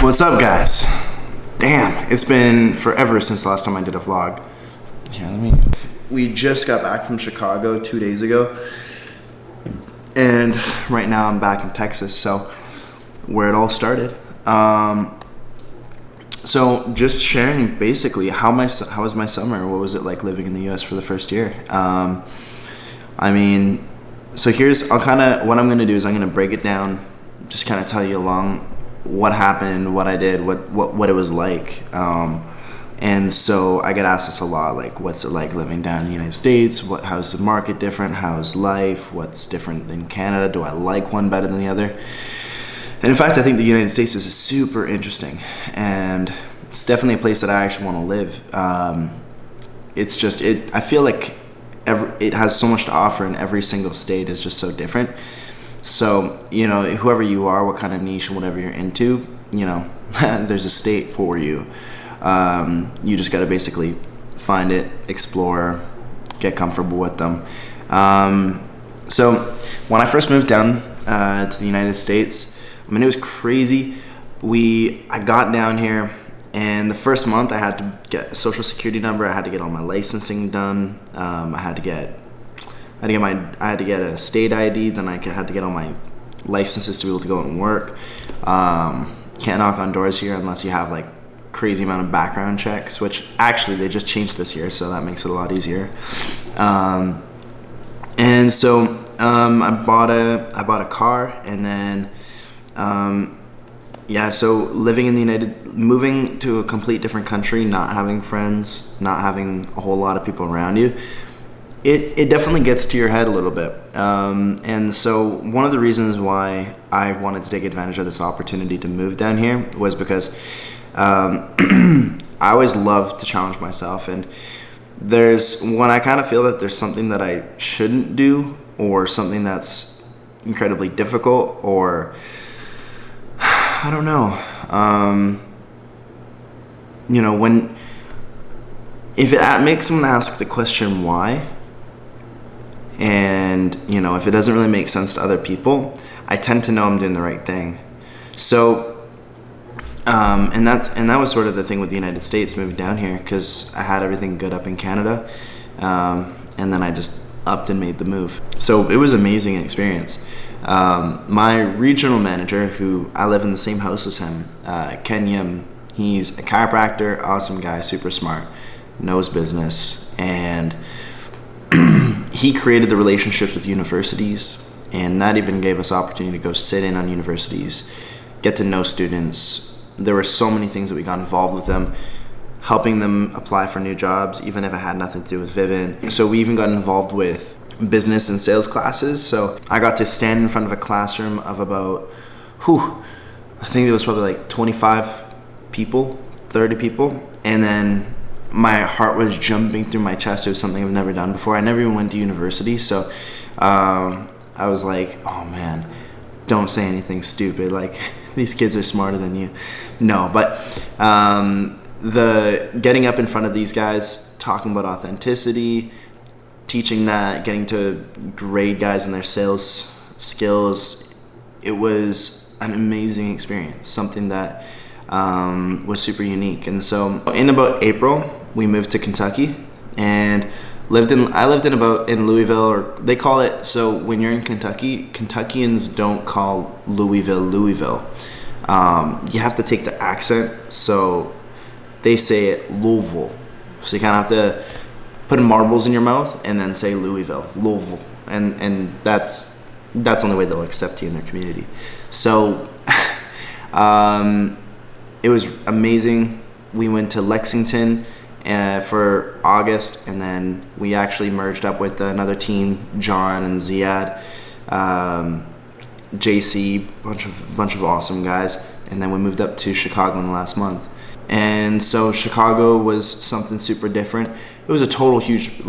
What's up, guys? Damn, it's been forever since the last time I did a vlog. We just got back from Chicago 2 days ago, and right now I'm back in Texas, so where it all started. So just sharing basically how was my summer? What was it like living in the U.S. for the first year? So what I'm gonna do is I'm gonna break it down, just kind of tell you along what happened, what I did, what it was like. And so I get asked this a lot, like, what's it like living down in the United States? How's the market different? How's life? What's different than Canada? Do I like one better than the other? And in fact, I think the United States is super interesting, and it's definitely a place that I actually want to live. I feel like it has so much to offer, and every single state is just so different. So, whoever you are, what kind of niche and whatever you're into, there's a state for you. You just got to basically find it, explore, get comfortable with them. So when I first moved down to the United States, it was crazy. I got down here, and the first month I had to get a social security number. I had to get all my licensing done. I had to get a state ID. Then I had to get all my licenses to be able to go and work. Can't knock on doors here unless you have like crazy amount of background checks, which actually they just changed this year, so that makes it a lot easier. And so I bought a car, and then so moving to a complete different country, not having friends, not having a whole lot of people around you, it definitely gets to your head a little bit. And so one of the reasons why I wanted to take advantage of this opportunity to move down here was because I always love to challenge myself, and when I kind of feel that there's something that I shouldn't do, or something that's incredibly difficult, or I don't know, if it makes someone ask the question why, and if it doesn't really make sense to other people, I tend to know I'm doing the right thing. So and that was sort of the thing with the United States moving down here, because I had everything good up in Canada, and then I just upped and made the move. So it was an amazing experience. My regional manager, who I live in the same house as him, Ken Yim, he's a chiropractor, awesome guy, super smart, knows business, and he created the relationships with universities, and that even gave us opportunity to go sit in on universities, get to know students. There were so many things that we got involved with them, helping them apply for new jobs, even if it had nothing to do with Vivint. So we even got involved with business and sales classes. So I got to stand in front of a classroom of about, I think it was probably like 25 people, 30 people. And then my heart was jumping through my chest. It was something I've never done before. I never even went to university. So I was like, oh man, don't say anything stupid. Like, these kids are smarter than you. No, but the getting up in front of these guys, talking about authenticity, teaching that, getting to grade guys in their sales skills, it was an amazing experience, something that was super unique. And so in about April, we moved to Kentucky, and I lived in Louisville, or they call it, so when you're in Kentucky, Kentuckians don't call Louisville. You have to take the accent, so they say it Louisville. So you kind of have to put marbles in your mouth and then say Louisville, and that's the only way they'll accept you in their community. So it was amazing. We went to Lexington for August, and then we actually merged up with another team, John and Ziad, JC, bunch of awesome guys, and then we moved up to Chicago in the last month. And so Chicago was something super different. It was a total huge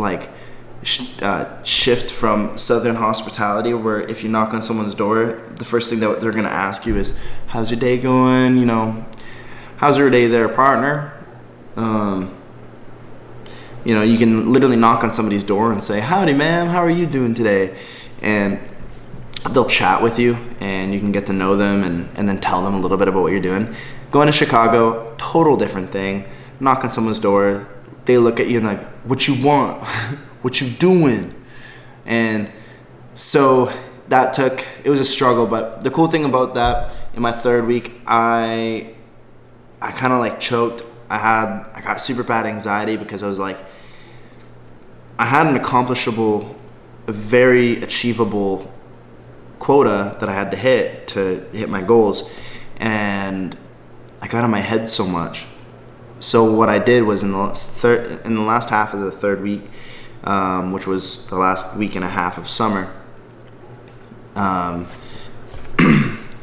shift from Southern hospitality, where if you knock on someone's door, the first thing that they're gonna ask you is, "How's your day going? How's your day there, partner?" You can literally knock on somebody's door and say, "Howdy, ma'am, how are you doing today?" And they'll chat with you and you can get to know them and then tell them a little bit about what you're doing. Going to Chicago, total different thing. Knock on someone's door, they look at you and like, what you want? What you doing? And so it was a struggle, but the cool thing about that, in my third week, I kind of like choked. I got super bad anxiety because I was like, I had an accomplishable, very achievable quota that I had to hit my goals, and I got in my head so much. So what I did was in the last half of the third week, which was the last week and a half of summer, I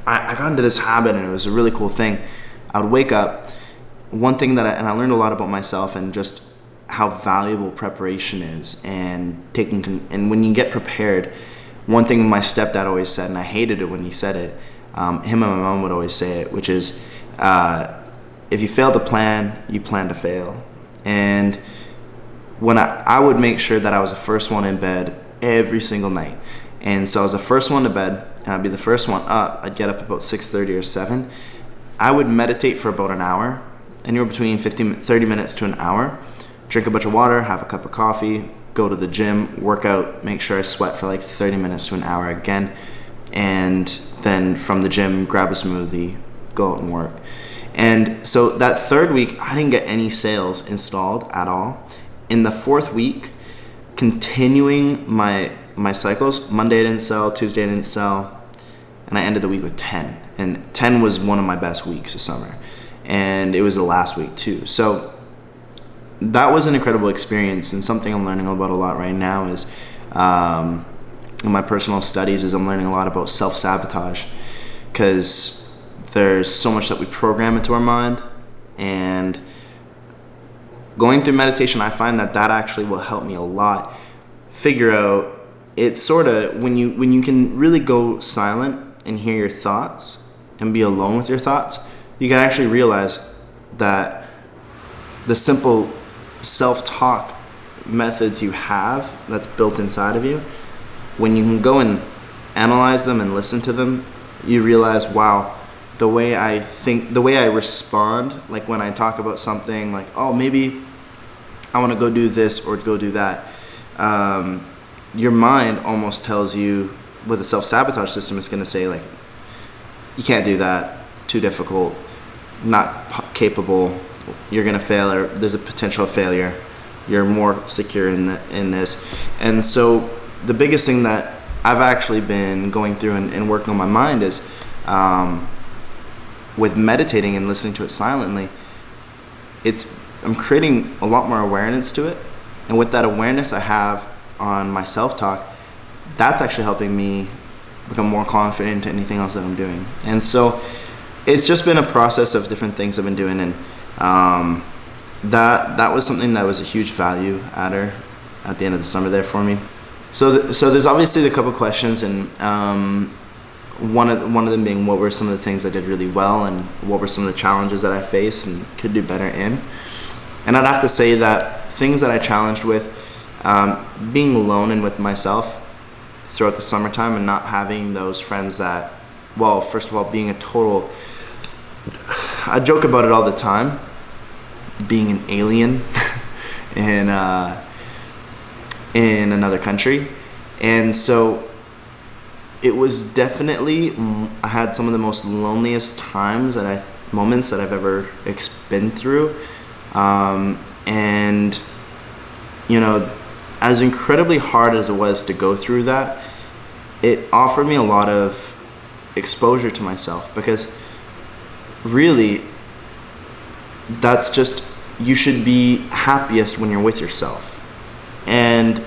got into this habit, and it was a really cool thing. I would wake up. One thing and I learned a lot about myself and just how valuable preparation is, and when you get prepared. One thing my stepdad always said, and I hated it when he said it, him and my mom would always say it, which is, if you fail to plan, you plan to fail. And when I would make sure that I was the first one in bed every single night. And so I was the first one to bed, and I'd be the first one up. I'd get up about 6:30 or 7. I would meditate for about an hour, anywhere between 30 minutes to an hour, drink a bunch of water, have a cup of coffee, go to the gym, work out, make sure I sweat for like 30 minutes to an hour again, and then from the gym, grab a smoothie, go out and work. And so that third week, I didn't get any sales installed at all. In the fourth week, continuing my cycles, Monday I didn't sell, Tuesday I didn't sell, and I ended the week with 10. And 10 was one of my best weeks of summer. And it was the last week too. So that was an incredible experience, and something I'm learning about a lot right now is, in my personal studies, is I'm learning a lot about self-sabotage, because there's so much that we program into our mind, and going through meditation, I find that actually will help me a lot figure out, it's sort of when you can really go silent and hear your thoughts and be alone with your thoughts, you can actually realize that the simple self-talk methods you have that's built inside of you, when you can go and analyze them and listen to them, you realize, wow, the way I think, the way I respond, like when I talk about something like, oh, maybe I want to go do this or go do that, your mind almost tells you, with a self-sabotage system, it's going to say like, you can't do that, too difficult, not capable, you're going to fail, or there's a potential failure, you're more secure in this. And so the biggest thing that I've actually been going through and working on my mind is, with meditating and listening to it silently, I'm creating a lot more awareness to it. And with that awareness I have on my self-talk, that's actually helping me become more confident into anything else that I'm doing. And so it's just been a process of different things I've been doing, and that was something that was a huge value adder at the end of the summer there for me. So there's obviously a couple questions, and one of them being, what were some of the things I did really well, and what were some of the challenges that I faced and could do better in. And I'd have to say that things that I challenged with, being alone and with myself throughout the summertime, and not having those friends that, well, first of all, being I joke about it all the time, being an alien in another country. And so it was definitely, I had some of the most loneliest moments that I've ever been through. And, as incredibly hard as it was to go through that, it offered me a lot of exposure to myself, because really, that's just, you should be happiest when you're with yourself. And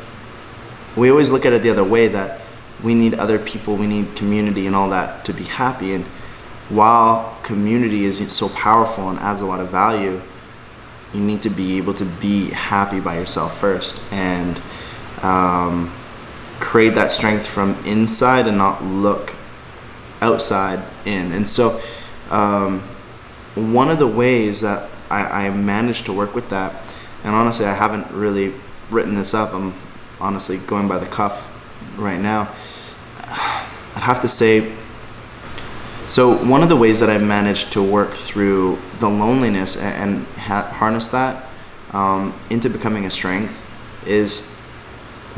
we always look at it the other way, that we need other people, we need community and all that to be happy. And while community is so powerful and adds a lot of value, you need to be able to be happy by yourself first, and create that strength from inside and not look outside in. And so one of the ways that I managed to work with that, and honestly I haven't really written this up, I'm honestly going by the cuff right now, I'd have to say, so one of the ways that I managed to work through the loneliness and harness that into becoming a strength is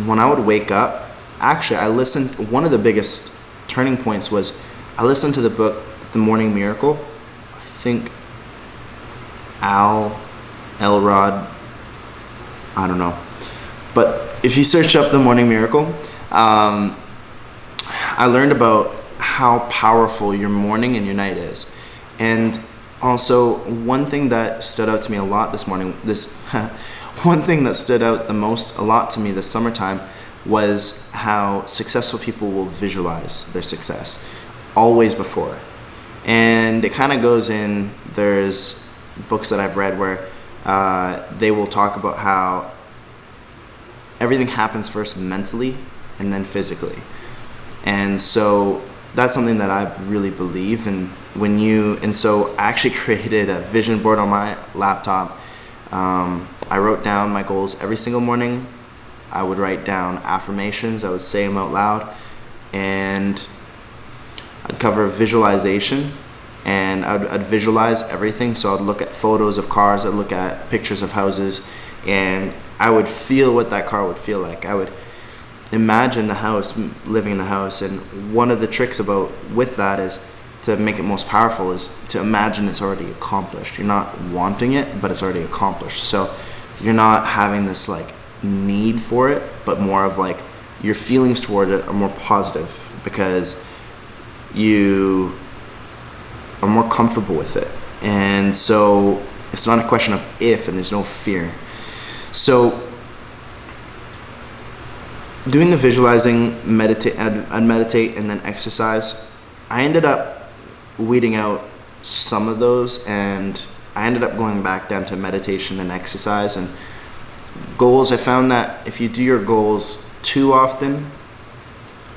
when I would wake up. Actually, I listened. One of the biggest turning points was I listened to the book The Morning Miracle. I think Elrod, I don't know. But if you search up The Morning Miracle, I learned about how powerful your morning and your night is. And also, one thing that stood out to me a lot this morning, one thing that stood out a lot to me this summertime was how successful people will visualize their success always before. And it kind of goes in, there's books that I've read where they will talk about how everything happens first mentally and then physically. And so that's something that I really believe in. So I actually created a vision board on my laptop. I wrote down my goals every single morning. I would write down affirmations. I would say them out loud, and I'd cover visualization, and I'd visualize everything. So I'd look at photos of cars, I'd look at pictures of houses, and I would feel what that car would feel like. I would imagine the house, living in the house. And one of the tricks with that is to make it most powerful is to imagine it's already accomplished. You're not wanting it, but it's already accomplished. So you're not having this like need for it, but more of like your feelings toward it are more positive because you are more comfortable with it. And so it's not a question of if, and there's no fear. So doing the visualizing, meditate and then exercise, I ended up weeding out some of those, and I ended up going back down to meditation and exercise. And goals, I found that if you do your goals too often,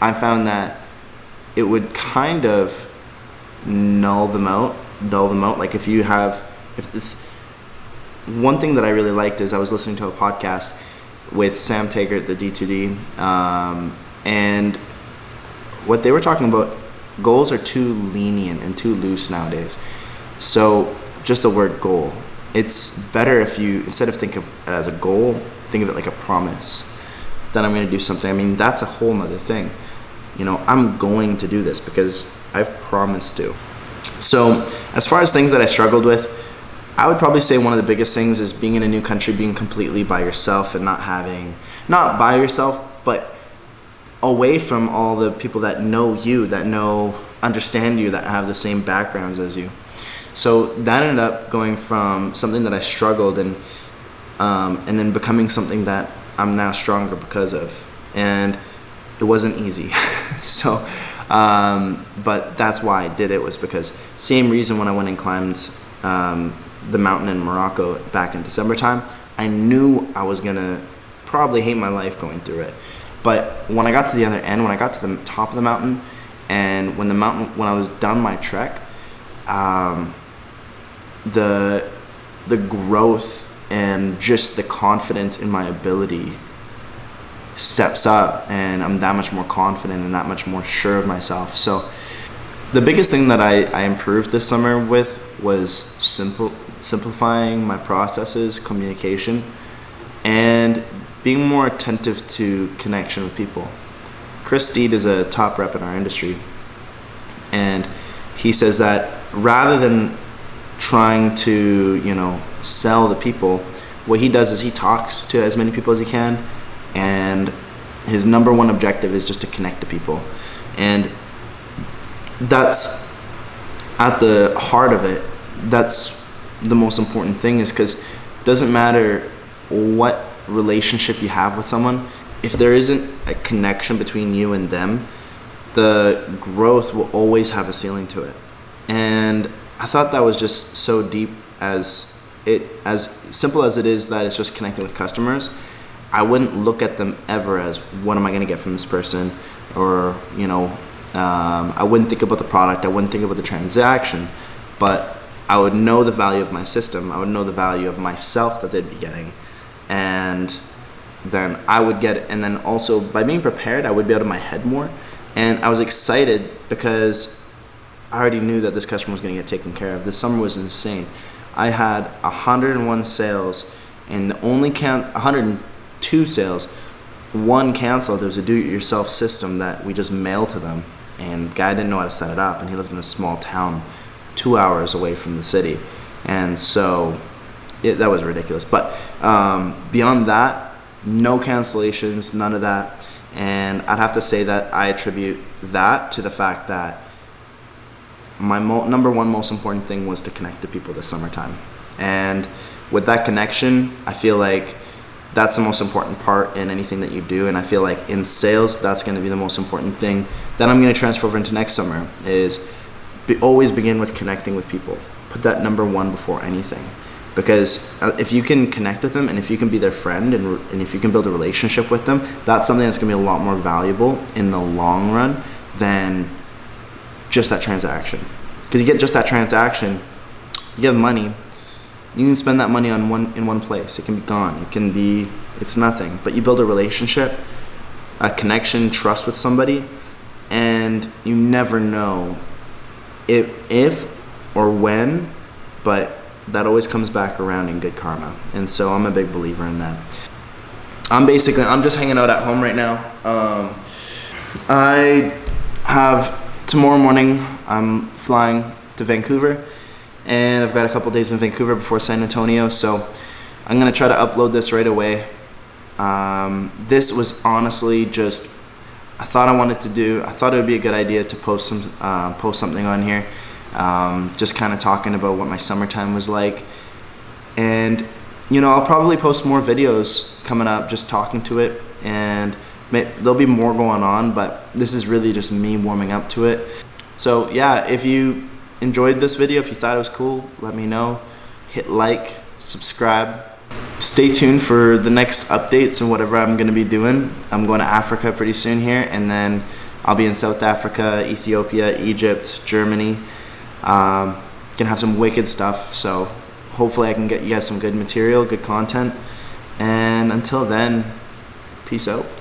I found that it would kind of dull them out. Like if this, one thing that I really liked is I was listening to a podcast with Sam Taggart, the D2D, and what they were talking about, goals are too lenient and too loose nowadays. So just the word goal, it's better if you, instead of think of it as a goal, think of it like a promise that I'm going to do something. I mean, that's a whole nother thing. I'm going to do this because I've promised to. So as far as things that I struggled with, I would probably say one of the biggest things is being in a new country, being completely by yourself and not by yourself, but away from all the people that know you, understand you, that have the same backgrounds as you. So that ended up going from something that I struggled and then becoming something that I'm now stronger because of. And it wasn't easy. So, but that's why I did it, was because same reason when I went and climbed the mountain in Morocco back in December time, I knew I was gonna probably hate my life going through it. But when I got to the other end, when I got to the top of the mountain, and when I was done my trek, the growth and just the confidence in my ability steps up, and I'm that much more confident and that much more sure of myself. So the biggest thing that I improved this summer with was simplifying my processes, communication, and being more attentive to connection with people. Chris Steed is a top rep in our industry, and he says that rather than trying to, sell the people, what he does is he talks to as many people as he can, and his number one objective is just to connect to people. And that's at the heart of it. That's the most important thing, is because it doesn't matter what relationship you have with someone, if there isn't a connection between you and them, the growth will always have a ceiling to it. And I thought that was just so deep, as simple as it is that it's just connecting with customers. I wouldn't look at them ever as, what am I going to get from this person? Or, I wouldn't think about the product. I wouldn't think about the transaction, but I would know the value of my system. I would know the value of myself that they'd be getting. And then I would get it. And then also by being prepared, I would be out of my head more. And I was excited because I already knew that this customer was going to get taken care of. This summer was insane. I had 101 sales, and the only 102 sales, one canceled. There was a do-it-yourself system that we just mailed to them, and the guy didn't know how to set it up, and he lived in a small town 2 hours away from the city, and so that was ridiculous. But beyond that, no cancellations, none of that. And I'd have to say that I attribute that to the fact that my number one most important thing was to connect to people this summertime. And with that connection, I feel like that's the most important part in anything that you do. And I feel like in sales, that's going to be the most important thing that I'm going to transfer over into next summer is always begin with connecting with people. Put that number one before anything. Because if you can connect with them and if you can be their friend and if you can build a relationship with them, that's something that's going to be a lot more valuable in the long run than just that transaction. Because you get just that transaction, you get money, you can spend that money in one place. It can be gone. It's nothing. But you build a relationship, a connection, trust with somebody, and you never know if or when, but that always comes back around in good karma. And so I'm a big believer in that. I'm just hanging out at home right now. I have tomorrow morning, I'm flying to Vancouver, and I've got a couple days in Vancouver before San Antonio, so I'm gonna try to upload this right away. This was honestly just, I thought it would be a good idea to post something on here. Just kind of talking about what my summertime was like, and I'll probably post more videos coming up just talking to it, and there'll be more going on, but this is really just me warming up to it. So yeah, if you enjoyed this video, if you thought it was cool, let me know. Hit like, subscribe. Stay tuned for the next updates and whatever I'm going to be doing. I'm going to Africa pretty soon here, and then I'll be in South Africa, Ethiopia, Egypt, Germany. Gonna have some wicked stuff, so hopefully I can get you guys some good material, good content, and until then, peace out.